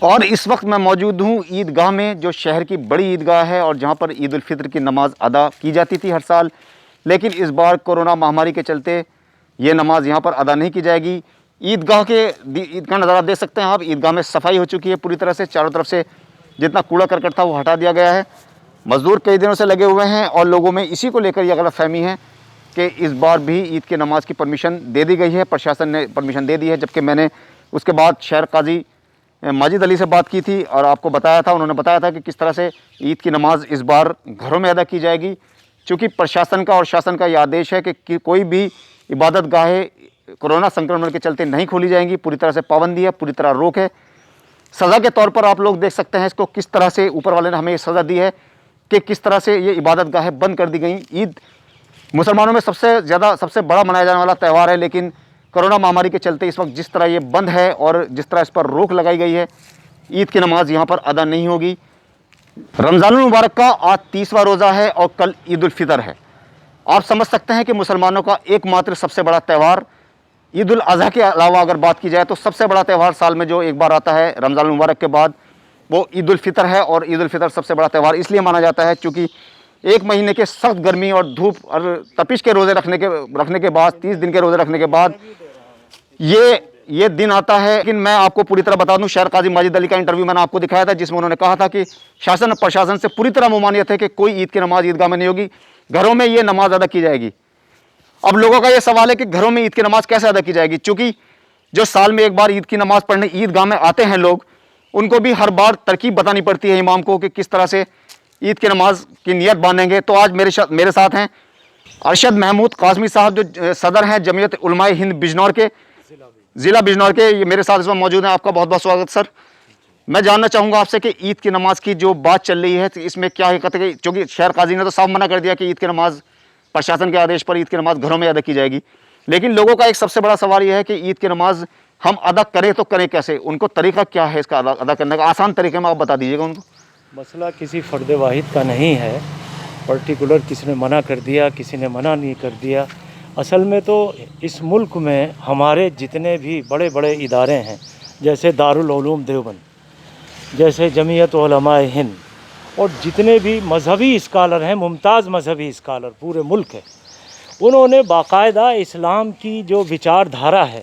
اور اس وقت میں موجود ہوں عیدگاہ میں، جو شہر کی بڑی عیدگاہ ہے اور جہاں پر عید الفطر کی نماز ادا کی جاتی تھی ہر سال، لیکن اس بار کورونا مہاماری کے چلتے یہ نماز یہاں پر ادا نہیں کی جائے گی۔ عید کا نظارہ دیکھ سکتے ہیں آپ، عیدگاہ میں صفائی ہو چکی ہے پوری طرح سے، چاروں طرف سے جتنا کوڑا کرکٹ تھا وہ ہٹا دیا گیا ہے۔ مزدور کئی دنوں سے لگے ہوئے ہیں اور لوگوں میں اسی کو لے کر یہ غلط فہمی ہے کہ اس بار بھی عید کی نماز کی پرمیشن دے دی گئی ہے، پرشاسن نے پرمیشن دے دی ہے، جبکہ میں نے اس کے بعد شہر قاضی ماجد علی سے بات کی تھی اور آپ کو بتایا تھا، انہوں نے بتایا تھا کہ کس طرح سے عید کی نماز اس بار گھروں میں ادا کی جائے گی، چونکہ پرشاسن کا اور شاسن کا یہ آدیش ہے کہ کوئی بھی عبادت گاہیں کورونا سنکرمن کے چلتے نہیں کھولی جائیں گی، پوری طرح سے پابندی ہے، پوری طرح روک ہے۔ سزا کے طور پر آپ لوگ دیکھ سکتے ہیں اس کو، کس طرح سے اوپر والے نے ہمیں یہ سزا دی ہے کہ کس طرح سے یہ عبادت گاہیں بند کر دی گئیں۔ عید مسلمانوں میں سب سے بڑا منایا جانے والا تہوار ہے، لیکن کرونا مہاماری کے چلتے اس وقت جس طرح یہ بند ہے اور جس طرح اس پر روک لگائی گئی ہے، عید کی نماز یہاں پر ادا نہیں ہوگی۔ رمضان المبارک کا آج 30واں روزہ ہے اور کل عید الفطر ہے۔ آپ سمجھ سکتے ہیں کہ مسلمانوں کا ایک ماتر سب سے بڑا تہوار عید الاضحیٰ کے علاوہ اگر بات کی جائے تو سب سے بڑا تہوار سال میں جو ایک بار آتا ہے رمضان المبارک کے بعد، وہ عید الفطر ہے۔ اور عید الفطر سب سے بڑا تہوار اس لیے مانا جاتا ہے چونکہ ایک مہینے کے سخت گرمی اور دھوپ اور تپش کے روزے رکھنے کے بعد، 30 دن کے روزے رکھنے کے بعد یہ دن آتا ہے۔ لیکن میں آپ کو پوری طرح بتا دوں، شہر قاضی ماجد علی کا انٹرویو میں نے آپ کو دکھایا تھا، جس میں انہوں نے کہا تھا کہ شاسن اور پرشاسن سے پوری طرح ممانعت ہے کہ کوئی عید کی نماز عیدگاہ میں نہیں ہوگی، گھروں میں یہ نماز ادا کی جائے گی۔ اب لوگوں کا یہ سوال ہے کہ گھروں میں عید کی نماز کیسے ادا کی جائے گی، چونکہ جو سال میں ایک بار عید کی نماز پڑھنے عیدگاہ میں آتے ہیں لوگ، ان کو بھی ہر بار ترکیب بتانی پڑتی ہے امام کو کہ کس طرح سے عید کی نماز کی نیت باندھیں گے۔ تو آج میرے ساتھ ہیں ارشد محمود قاسمی صاحب، جو صدر ہیں جمعیت علماء ہند بجنور کے، ضلع بجنور کے، یہ میرے ساتھ اس وقت موجود ہیں۔ آپ کا بہت بہت سواگت سر۔ میں جاننا چاہوں گا آپ سے کہ عید کی نماز کی جو بات چل رہی ہے اس میں کیا حقیقت ہے، چونکہ شہر قاضی نے تو صاف منع کر دیا کہ عید کی نماز پرشاسن کے آدیش پر عید کی نماز گھروں میں ادا کی جائے گی، لیکن لوگوں کا ایک سب سے بڑا سوال یہ ہے کہ عید کی نماز ہم ادا کریں تو کریں کیسے، ان کو طریقہ کیا ہے اس کا ادا کرنے کا، آسان طریقے میں آپ بتا دیجیے گا ان کو۔ مسئلہ کسی فرد واحد کا نہیں ہے، پرٹیکولر کسی نے منع کر دیا، کسی نے منع نہیں کر دیا۔ اصل میں تو اس ملک میں ہمارے جتنے بھی بڑے بڑے ادارے ہیں، جیسے دارالعلوم دیوبند، جیسے جمعیت علماء ہند، اور جتنے بھی مذہبی اسکالر ہیں، ممتاز مذہبی اسکالر پورے ملک ہے، انہوں نے باقاعدہ اسلام کی جو وچار دھارا ہے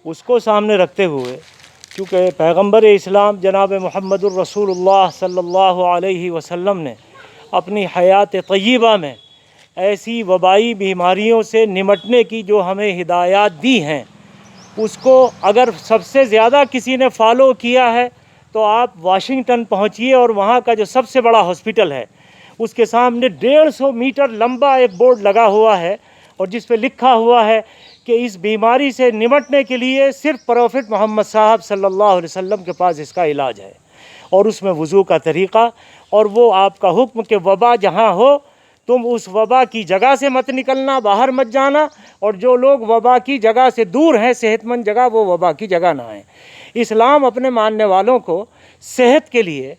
اس کو سامنے رکھتے ہوئے، کیونکہ پیغمبر اسلام جناب محمد الرسول اللہ صلی اللہ علیہ وسلم نے اپنی حیات طیبہ میں ایسی وبائی بیماریوں سے نمٹنے کی جو ہمیں ہدایات دی ہیں، اس کو اگر سب سے زیادہ کسی نے فالو کیا ہے تو آپ واشنگٹن پہنچیے اور وہاں کا جو سب سے بڑا ہاسپٹل ہے اس کے سامنے 150 میٹر لمبا ایک بورڈ لگا ہوا ہے اور جس پہ لکھا ہوا ہے کہ اس بیماری سے نمٹنے کے لیے صرف پروفٹ محمد صاحب صلی اللہ علیہ وسلم کے پاس اس کا علاج ہے، اور اس میں وضو کا طریقہ، اور وہ آپ کا حکم کہ وبا جہاں ہو تم اس وبا کی جگہ سے مت نکلنا، باہر مت جانا، اور جو لوگ وبا کی جگہ سے دور ہیں، صحت مند جگہ، وہ وبا کی جگہ نہ آئیں۔ اسلام اپنے ماننے والوں کو صحت کے لیے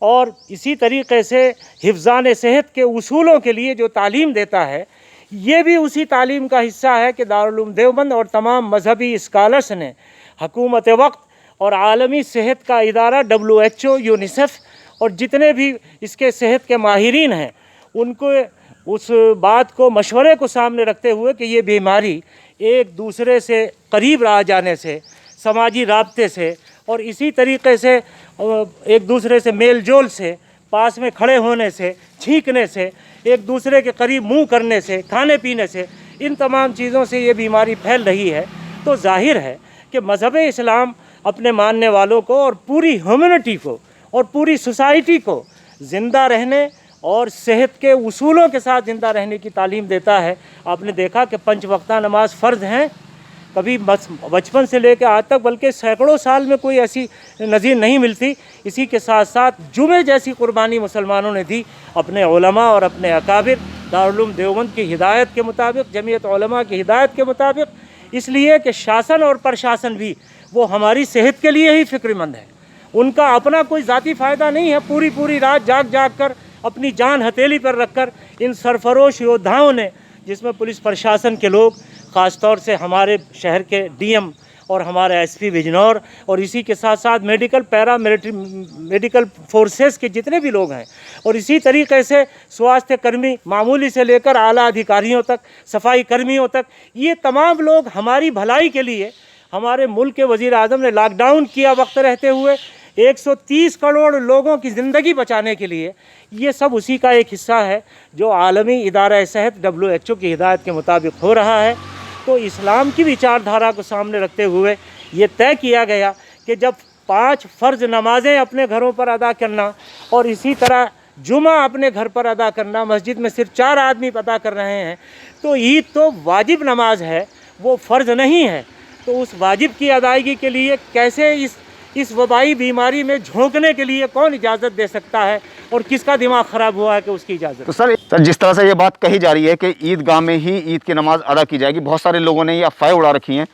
اور اسی طریقے سے حفظان صحت کے اصولوں کے لیے جو تعلیم دیتا ہے، یہ بھی اسی تعلیم کا حصہ ہے کہ دارالعلوم دیوبند اور تمام مذہبی اسکالرس نے حکومت وقت اور عالمی صحت کا ادارہ WHO، یونیسیف اور جتنے بھی اس کے صحت کے ماہرین ہیں، ان کو اس بات کو، مشورے کو سامنے رکھتے ہوئے کہ یہ بیماری ایک دوسرے سے قریب آ جانے سے، سماجی رابطے سے، اور اسی طریقے سے ایک دوسرے سے میل جول سے، پاس میں کھڑے ہونے سے، چھینکنے سے، ایک دوسرے کے قریب منہ کرنے سے، کھانے پینے سے، ان تمام چیزوں سے یہ بیماری پھیل رہی ہے۔ تو ظاہر ہے کہ مذہب اسلام اپنے ماننے والوں کو اور پوری ہیومنٹی کو اور پوری سوسائٹی کو زندہ رہنے اور صحت کے اصولوں کے ساتھ زندہ رہنے کی تعلیم دیتا ہے۔ آپ نے دیکھا کہ 5 وقتہ نماز فرض ہیں، کبھی بچپن سے لے کے آج تک، بلکہ سینکڑوں سال میں کوئی ایسی نظیر نہیں ملتی۔ اسی کے ساتھ ساتھ جمعے جیسی قربانی مسلمانوں نے دی اپنے علماء اور اپنے اکابر، دارالعلوم دیوبند کی ہدایت کے مطابق، جمعیت علماء کی ہدایت کے مطابق، اس لیے کہ شاسن اور پرشاسن بھی وہ ہماری صحت کے لیے ہی فکر مند ہے، ان کا اپنا کوئی ذاتی فائدہ نہیں ہے۔ پوری رات جاگ کر اپنی جان ہتھیلی پر رکھ کر ان سرفروش یودھاؤں نے، جس میں پولیس پرشاسن کے لوگ، خاص طور سے ہمارے شہر کے DM اور ہمارا ایس پی بجنور اور اسی کے ساتھ ساتھ میڈیکل پیرا ملٹری میڈیکل فورسز کے جتنے بھی لوگ ہیں، اور اسی طریقے سے سواستھ کرمی معمولی سے لے کر اعلیٰ ادھیکاریوں تک، صفائی کرمیوں تک، یہ تمام لوگ ہماری بھلائی کے لیے، ہمارے ملک کے وزیر اعظم نے لاک ڈاؤن کیا وقت رہتے ہوئے 130 کروڑ لوگوں کی زندگی بچانے کے لیے، یہ سب اسی کا ایک حصہ ہے جو عالمی ادارہ صحت WHO کی ہدایت کے مطابق ہو رہا ہے۔ تو اسلام کی وچار دھارا کو سامنے رکھتے ہوئے یہ طے کیا گیا کہ جب 5 فرض نمازیں اپنے گھروں پر ادا کرنا اور اسی طرح جمعہ اپنے گھر پر ادا کرنا، مسجد میں صرف 4 آدمی ادا کر رہے ہیں، تو عید تو واجب نماز ہے، وہ فرض نہیں ہے۔ تو اس واجب کی ادائیگی کے لیے کیسے اس وبائی بیماری میں جھونکنے کے لیے کون اجازت دے سکتا ہے، اور کس کا دماغ خراب ہوا ہے کہ اس کی اجازت؟ تو سر جس طرح سے یہ بات کہی جا رہی ہے کہ عیدگاہ میں ہی عید کی نماز ادا کی جائے گی، بہت سارے لوگوں نے یہ افواہیں اڑا رکھی ہیں،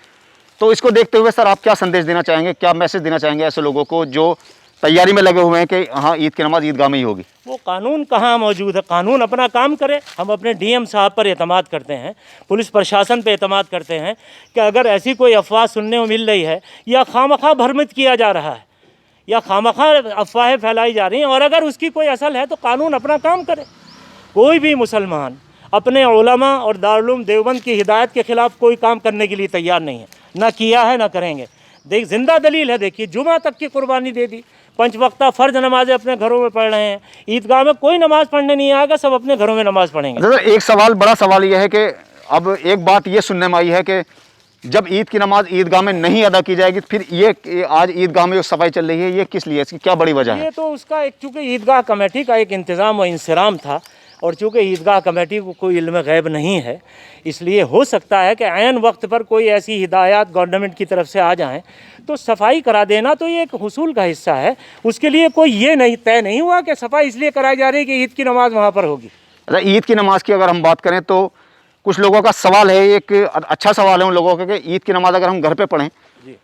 تو اس کو دیکھتے ہوئے سر آپ کیا سندیش دینا چاہیں گے، کیا میسج دینا چاہیں گے ایسے لوگوں کو جو تیاری میں لگے ہوئے ہیں کہ ہاں عید کی نماز عیدگاہ میں ہی ہوگی؟ وہ قانون کہاں موجود ہے؟ قانون اپنا کام کرے۔ ہم اپنے DM صاحب پر اعتماد کرتے ہیں، پولیس پرشاسن پہ اعتماد کرتے ہیں کہ اگر ایسی کوئی افواہ سننے کو مل رہی ہے یا خواہ بھرمت کیا جا رہا ہے یا خواہ افواہیں پھیلائی جا رہی ہیں، اور اگر اس کی کوئی اصل ہے تو قانون اپنا کام کرے۔ کوئی بھی مسلمان اپنے علماء اور دارالعلوم دیوبند کی ہدایت کے خلاف کوئی کام کرنے کے لیے تیار نہیں ہے، نہ کیا ہے نہ کریں گے۔ زندہ دلیل ہے، دیکھیے جمعہ تک کی قربانی دے دی، 5 وقتہ فرض نمازیں اپنے گھروں میں پڑھ رہے ہیں، عیدگاہ میں کوئی نماز پڑھنے نہیں آئے گا، سب اپنے گھروں میں نماز پڑھیں گے۔ ایک سوال، بڑا سوال یہ ہے کہ اب ایک بات یہ سننے میں آئی ہے کہ جب عید کی نماز عیدگاہ میں نہیں ادا کی جائے گی، پھر یہ آج عیدگاہ میں جو صفائی چل رہی ہے یہ کس لیے، اس کی کیا بڑی وجہ ہے؟ یہ تو اس کا چونکہ عیدگاہ کمیٹی کا ایک انتظام و انصرام تھا، اور چونکہ عیدگاہ کمیٹی کو کوئی علم غیب نہیں ہے، اس لیے ہو سکتا ہے کہ عین وقت پر کوئی ایسی ہدایات گورنمنٹ کی طرف سے آ جائیں تو صفائی کرا دینا تو یہ ایک حصول کا حصہ ہے۔ اس کے لیے کوئی یہ نہیں طے نہیں ہوا کہ صفائی اس لیے کرائی جا رہی ہے کہ عید کی نماز وہاں پر ہوگی۔ عید کی نماز کی اگر ہم بات کریں تو کچھ لوگوں کا سوال ہے، ایک اچھا سوال ہے ان لوگوں کا کہ عید کی نماز اگر ہم گھر پہ پڑھیں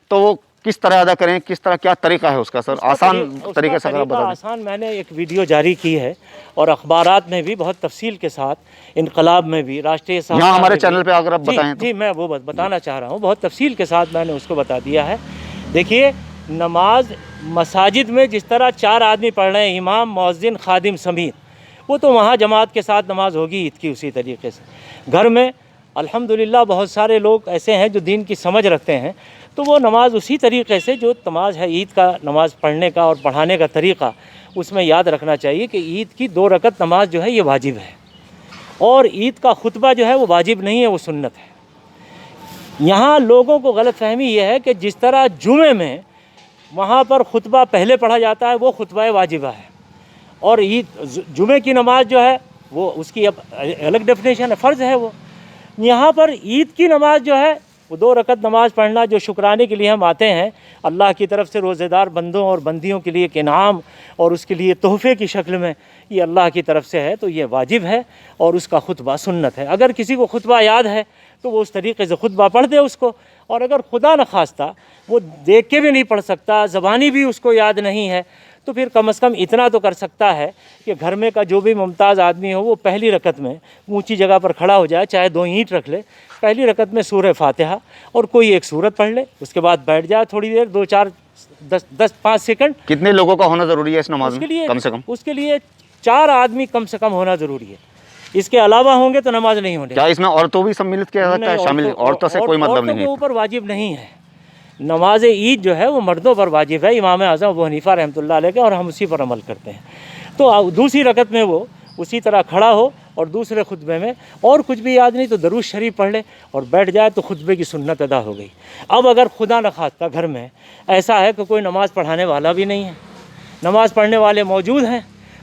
تو وہ کس طرح ادا کریں، کس طرح، کیا طریقہ ہے اس کا؟ سر آسان طریقے سے اگر آپ بتا دیں۔ آسان، میں نے ایک ویڈیو جاری کی ہے اور اخبارات میں بھی بہت تفصیل کے ساتھ، انقلاب میں بھی، راشٹریہ یہاں ہمارے چینل پہ اگر آپ بتائیں تو۔ جی میں وہ بتانا چاہ رہا ہوں، بہت تفصیل کے ساتھ میں نے اس کو بتا دیا ہے۔ دیکھیے نماز مساجد میں جس طرح 4 آدمی پڑھ رہے ہیں، امام، مؤذن، خادم سمیت، وہ تو وہاں جماعت کے ساتھ نماز ہوگی عید کی اسی طریقے سے۔ گھر میں الحمدللہ بہت سارے لوگ ایسے ہیں جو دین کی سمجھ رکھتے ہیں، تو وہ نماز اسی طریقے سے جو نماز ہے عید کا، نماز پڑھنے کا اور پڑھانے کا طریقہ، اس میں یاد رکھنا چاہیے کہ عید کی 2 رکعت نماز جو ہے یہ واجب ہے، اور عید کا خطبہ جو ہے وہ واجب نہیں ہے، وہ سنت ہے۔ یہاں لوگوں کو غلط فہمی یہ ہے کہ جس طرح جمعے میں وہاں پر خطبہ پہلے پڑھا جاتا ہے وہ خطبہ واجبہ ہے، اور عید جمعے کی نماز جو ہے وہ اس کی اب الگ ڈیفینیشن ہے، فرض ہے وہ۔ یہاں پر عید کی نماز جو ہے وہ 2 رکعت نماز پڑھنا جو شکرانے کے لیے ہم آتے ہیں اللہ کی طرف سے روزے دار بندوں اور بندیوں کے لیے ایک انعام اور اس کے لیے تحفے کی شکل میں، یہ اللہ کی طرف سے ہے، تو یہ واجب ہے، اور اس کا خطبہ سنت ہے۔ اگر کسی کو خطبہ یاد ہے تو وہ اس طریقے سے خطبہ پڑھ دے اس کو، اور اگر خدا نخواستہ وہ دیکھ کے بھی نہیں پڑھ سکتا، زبانی بھی اس کو یاد نہیں ہے، تو پھر کم از کم اتنا تو کر سکتا ہے کہ گھر میں کا جو بھی ممتاز آدمی ہو وہ پہلی رکعت میں اونچی جگہ پر کھڑا ہو جائے، چاہے 2 اینٹ رکھ لے، پہلی رکعت میں سورہ فاتحہ اور کوئی ایک سورت پڑھ لے، اس کے بعد بیٹھ جائے تھوڑی دیر، 5 سیکنڈ۔ کتنے لوگوں کا ہونا ضروری ہے اس نماز میں کم سے کم؟ اس کے لیے 4 آدمی کم سے کم ہونا ضروری ہے، اس کے علاوہ ہوں گے تو نماز نہیں ہونے۔ کیا اس میں عورتوں بھی سملت کیا جاتا ہے؟ شامل عورتوں سے کوئی مطلب نہیں ہے؟ عورتوں کے اوپر واجب نہیں ہے، نماز عید جو ہے وہ مردوں پر واجب ہے، امام اعظم ابو حنیفہ رحمۃ اللہ علیہ کے، اور ہم اسی پر عمل کرتے ہیں۔ تو دوسری رکعت میں وہ اسی طرح کھڑا ہو اور دوسرے خطبے میں اور کچھ بھی یاد نہیں تو درود شریف پڑھ لے اور بیٹھ جائے تو خطبے کی سنت ادا ہو گئی۔ اب اگر خدا نخواستہ گھر میں ایسا ہے کہ کوئی نماز پڑھانے والا بھی نہیں ہے، نماز پڑھنے والے موجود ہیں،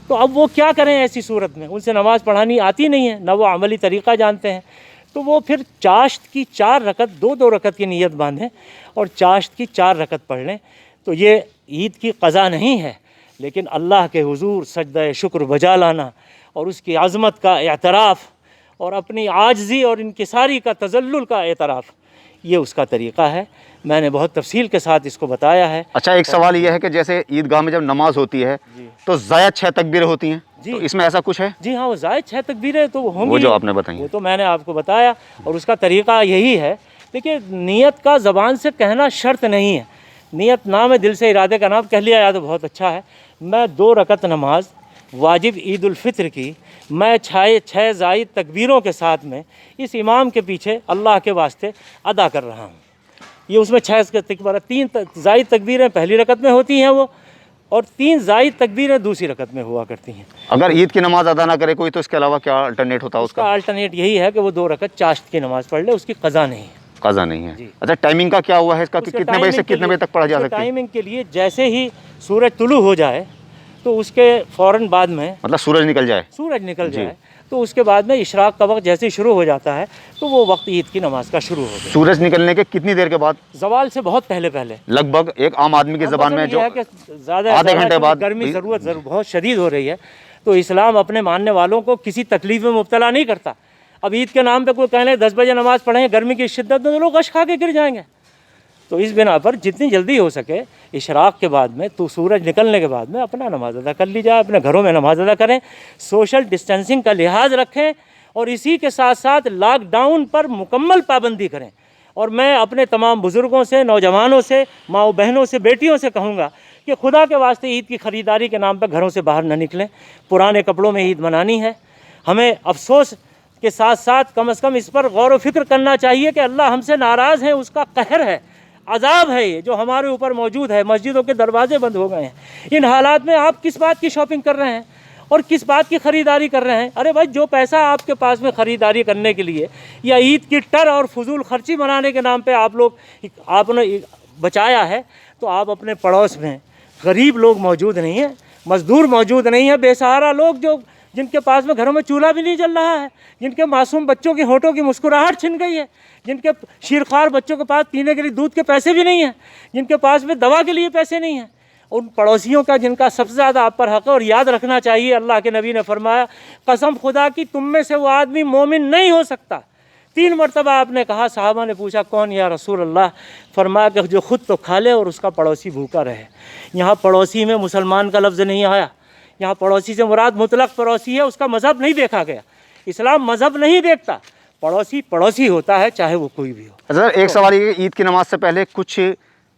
تو اب وہ کیا کریں ایسی صورت میں؟ ان سے نماز پڑھانی آتی نہیں ہے، نہ وہ عملی طریقہ جانتے ہیں، تو وہ پھر چاشت کی 4 رکعت 2 رکعت کی نیت باندھیں اور چاشت کی 4 رکعت پڑھ لیں۔ تو یہ عید کی قضا نہیں ہے، لیکن اللہ کے حضور سجدہ شکر بجا لانا اور اس کی عظمت کا اعتراف اور اپنی عاجزی اور انکساری کا تذلل کا اعتراف، یہ اس کا طریقہ ہے۔ میں نے بہت تفصیل کے ساتھ اس کو بتایا ہے۔ اچھا، ایک سوال یہ ہے کہ جیسے عیدگاہ میں جب نماز ہوتی ہے تو زائد 6 تکبیریں ہوتی ہیں، تو اس میں ایسا کچھ ہے؟ جی ہاں، وہ زائد 6 تکبیریں تو ہوں گی، وہ جو آپ نے بتائی، وہ تو میں نے آپ کو بتایا، اور اس کا طریقہ یہی ہے دیکھیے نیت کا زبان سے کہنا شرط نہیں ہے، نیت نام ہے، دل سے ارادے کا نام کہہ لیا جائے تو بہت اچھا ہے۔ میں 2 رکعت نماز واجب عید الفطر کی میں 6 زائد تکبیروں کے ساتھ میں اس امام کے پیچھے اللہ کے واسطے ادا کر رہا ہوں۔ یہ اس میں 3 زائد تکبیریں پہلی رکعت میں ہوتی ہیں وہ، اور 3 زائد تکبیریں دوسری رکعت میں ہوا کرتی ہیں۔ اگر عید کی نماز ادا نہ کرے کوئی تو اس کے علاوہ کیا الٹرنیٹ ہوتا ہے اس کا الٹرنیٹ یہی ہے کہ وہ 2 رکعت چاشت کی نماز پڑھ لے، اس کی قضا نہیں ہے۔ قضا نہیں ہے۔ جی۔ اچھا ٹائمنگ کا کیا ہوا ہے اس کا کہ اس کے کتنے بجے سے ٹائمنگ کے کتنے بجے لیے- تک پڑھا جا اس کے سکتا ہے؟ ٹائمنگ کے لیے جیسے ہی سورج طلوع ہو جائے تو اس کے فوراً بعد میں مطلب سورج نکل جائے؟ سورج نکل جائے تو اس کے بعد میں اشراق کا وقت جیسے ہی شروع ہو جاتا ہے تو وہ وقت عید کی نماز کا شروع ہو گیا۔ سورج نکلنے کے کتنی دیر کے بعد؟ زوال سے بہت پہلے لگ بھگ ایک عام آدمی کی زبان میں جو یہ ہے کہ زیادہ آدھے گھنٹے بعد گرمی ضرورت بہت شدید ہو رہی ہے تو اسلام اپنے ماننے والوں کو کسی تکلیف میں مبتلا نہیں کرتا۔ اب عید کے نام پہ کوئی کہہ لیں 10 بجے نماز پڑھیں، گرمی کی شدت میں تو لوگ غش کھا کے گر جائیں گے۔ تو اس بنا پر جتنی جلدی ہو سکے اشراق کے بعد میں تو سورج نکلنے کے بعد میں اپنا نماز ادا کر لی جائے، اپنے گھروں میں نماز ادا کریں، سوشل ڈسٹینسنگ کا لحاظ رکھیں اور اسی کے ساتھ ساتھ لاک ڈاؤن پر مکمل پابندی کریں۔ اور میں اپنے تمام بزرگوں سے، نوجوانوں سے، ماؤں بہنوں سے، بیٹیوں سے کہوں گا کہ خدا کے واسطے عید کی خریداری کے نام پہ گھروں سے باہر نہ نکلیں۔ پرانے کپڑوں میں عید منانی ہے۔ ہمیں افسوس کے ساتھ ساتھ کم از کم اس پر غور و فکر کرنا چاہیے کہ اللہ ہم سے ناراض ہے، اس کا قہر ہے، عذاب ہے یہ جو ہمارے اوپر موجود ہے۔ مسجدوں کے دروازے بند ہو گئے ہیں۔ ان حالات میں آپ کس بات کی شاپنگ کر رہے ہیں اور کس بات کی خریداری کر رہے ہیں؟ ارے بھائی جو پیسہ آپ کے پاس میں خریداری کرنے کے لیے یا عید کی ٹر اور فضول خرچی منانے کے نام پہ آپ نے بچایا ہے تو آپ اپنے پڑوس میں غریب لوگ موجود نہیں ہیں، مزدور موجود نہیں ہیں، بے سہارا لوگ جن کے پاس میں گھروں میں چولہا بھی نہیں جل رہا ہے، جن کے معصوم بچوں کی ہونٹوں کی مسکراہٹ چھن گئی ہے، جن کے شیرخوار بچوں کے پاس پینے کے لیے دودھ کے پیسے بھی نہیں ہیں، جن کے پاس میں دوا کے لیے پیسے نہیں ہیں، ان پڑوسیوں کا جن کا سب سے زیادہ آپ پر حق ہے۔ اور یاد رکھنا چاہیے اللہ کے نبی نے فرمایا قسم خدا کی تم میں سے وہ آدمی مومن نہیں ہو سکتا۔ 3 مرتبہ آپ نے کہا، صحابہ نے پوچھا کون یا رسول اللہ؟ فرمایا کہ جو خود تو کھا لے اور اس کا پڑوسی بھوکا رہے۔ یہاں پڑوسی میں مسلمان کا لفظ نہیں آیا، یہاں پڑوسی سے مراد مطلق پڑوسی ہے، اس کا مذہب نہیں دیکھا گیا۔ اسلام مذہب نہیں دیکھتا، پڑوسی پڑوسی ہوتا ہے چاہے وہ کوئی بھی ہو۔ سر ایک سوال یہ کہ عید کی نماز سے پہلے کچھ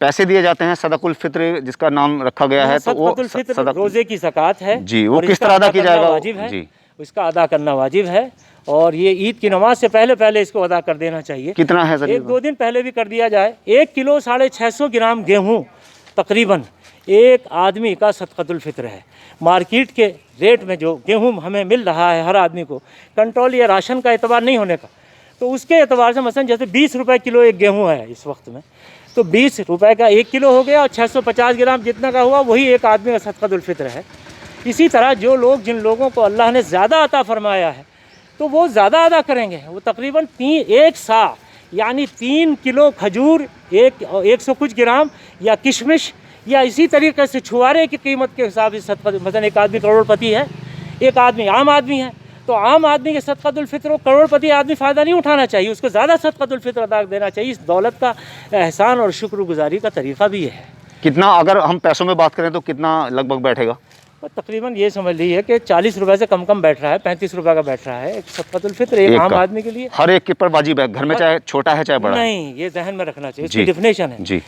پیسے دیے جاتے ہیں، صدقۃ الفطر جس کا نام رکھا گیا ہے، تو وہ صدقۃ الفطر روزے کی زکوٰۃ ہے جی، وہ اور کس اس کا طرح ادا کی جائے گا؟ واجب ہے، جی، اس کا ادا کرنا واجب ہے اور یہ عید کی نماز سے پہلے اس کو ادا کر دینا چاہیے۔ کتنا ہے سر؟ 1-2 دن پہلے بھی کر دیا جائے۔ 1 کلو 650 گرام گیہوں تقریباً ایک آدمی کا صدقۃ الفطر ہے۔ مارکیٹ کے ریٹ میں جو گیہوں ہمیں مل رہا ہے ہر آدمی کو، کنٹرول یا راشن کا اعتبار نہیں ہونے کا، تو اس کے اعتبار سے مثلا جیسے 20 روپے کلو ایک گیہوں ہے اس وقت میں، تو 20 روپے کا 1 کلو ہو گیا اور 650 گرام جتنا کا ہوا وہی ایک آدمی کا صدقۃ الفطر ہے۔ اسی طرح جن لوگوں کو اللہ نے زیادہ عطا فرمایا ہے تو وہ زیادہ ادا کریں گے۔ وہ تقریباً 1 سا یعنی 3 کلو کھجور، 100 کچھ گرام یا کشمش یا اسی طریقے سے چھوارے کی قیمت کے حساب سے صدقہ، مثلا ایک آدمی کروڑ پتی ہے، ایک آدمی عام آدمی ہے، تو عام آدمی کے صدقۃ الفطر کو کروڑ پتی آدمی فائدہ نہیں اٹھانا چاہیے، اس کو زیادہ صدقۃ الفطر ادا دینا چاہیے۔ اس دولت کا احسان اور شکر گزاری کا طریقہ بھی یہ ہے۔ کتنا اگر ہم پیسوں میں بات کریں تو کتنا لگ بھگ بیٹھے گا؟ تقریباً یہ سمجھ لیجیے کہ 40 روپے سے کم بیٹھ رہا ہے، 35 روپے کا بیٹھ رہا ہے ایک صدقۃ الفطر ایک عام آدمی کے لیے۔ ہر ایک کے پر واجب ہے، گھر میں چاہے چھوٹا ہے چاہے بڑا ہے؟ نہیں، یہ ذہن میں رکھنا چاہیے، اس کی ڈیفینیشن ہے جی،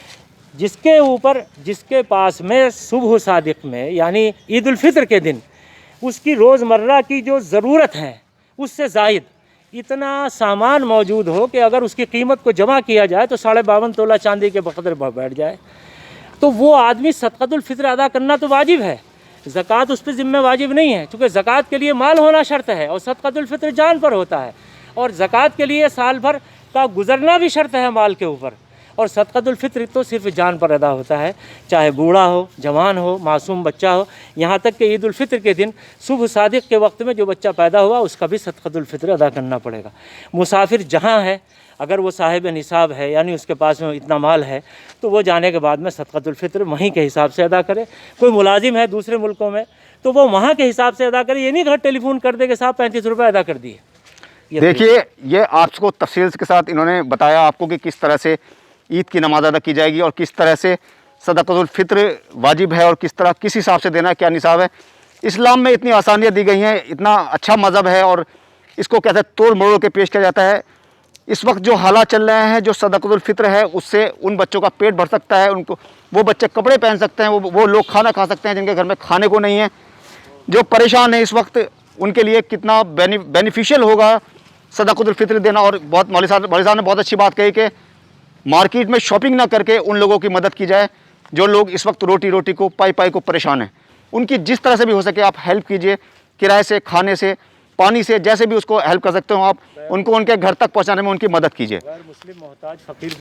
جس کے پاس میں صبح صادق میں یعنی عید الفطر کے دن اس کی روزمرہ کی جو ضرورت ہے اس سے زائد اتنا سامان موجود ہو کہ اگر اس کی قیمت کو جمع کیا جائے تو 52.5 تولہ چاندی کے بقدر بیٹھ جائے، تو وہ آدمی صدقۃ الفطر ادا کرنا تو واجب ہے، زکوٰۃ اس پہ ذمہ واجب نہیں ہے، چونکہ زکوٰۃ کے لیے مال ہونا شرط ہے اور صدقۃ الفطر جان پر ہوتا ہے، اور زکوٰۃ کے لیے سال بھر کا گزرنا بھی شرط ہے مال کے اوپر، اور صدقۃ الفطر تو صرف جان پر ادا ہوتا ہے، چاہے بوڑھا ہو، جوان ہو، معصوم بچہ ہو، یہاں تک کہ عید الفطر کے دن صبح صادق کے وقت میں جو بچہ پیدا ہوا اس کا بھی صدقۃ الفطر ادا کرنا پڑے گا۔ مسافر جہاں ہے اگر وہ صاحب نصاب ہے یعنی اس کے پاس میں اتنا مال ہے تو وہ جانے کے بعد میں صدقۃ الفطر وہیں کے حساب سے ادا کرے۔ کوئی ملازم ہے دوسرے ملکوں میں تو وہ وہاں کے حساب سے ادا کرے، یہ نہیں گھر ٹیلی فون کر دے کہ صاحب 35 روپے ادا کر دیے۔ دیکھیے یہ آپ کو تفصیل کے ساتھ انہوں نے بتایا آپ کو کہ کس طرح سے عید کی نماز ادا کی جائے گی اور کس طرح سے صدقۃ الفطر واجب ہے اور کس طرح کس حساب سے دینا ہے، کیا نصاب ہے۔ اسلام میں اتنی آسانیاں دی گئی ہیں، اتنا اچھا مذہب ہے اور اس کو کیسے توڑ مروڑ کے پیش کیا جاتا ہے۔ اس وقت جو حالات چل رہے ہیں, جو صدقۃ الفطر ہے اس سے ان بچوں کا پیٹ بھر سکتا ہے, ان کو وہ بچے کپڑے پہن سکتے ہیں, وہ لوگ کھانا کھا سکتے ہیں جن کے گھر میں کھانے کو نہیں ہے. جو پریشان ہیں اس وقت ان کے لیے کتنا بینیفیشیل ہوگا صدقۃ الفطر دینا. اور بہت مولوی صاحب نے بہت اچھی بات کہی کہ مارکیٹ میں شاپنگ نہ کر کے ان لوگوں کی مدد کی جائے جو لوگ اس وقت روٹی کو پائی کو پریشان ہیں. ان کی جس طرح سے بھی ہو سکے آپ ہیلپ کیجئے, کرائے سے, کھانے سے, پانی سے, جیسے بھی اس کو ہیلپ کر سکتے ہو آپ, ان کو ان کے گھر تک پہنچانے میں ان کی مدد کیجئے. غیر مسلم محتاج فقیر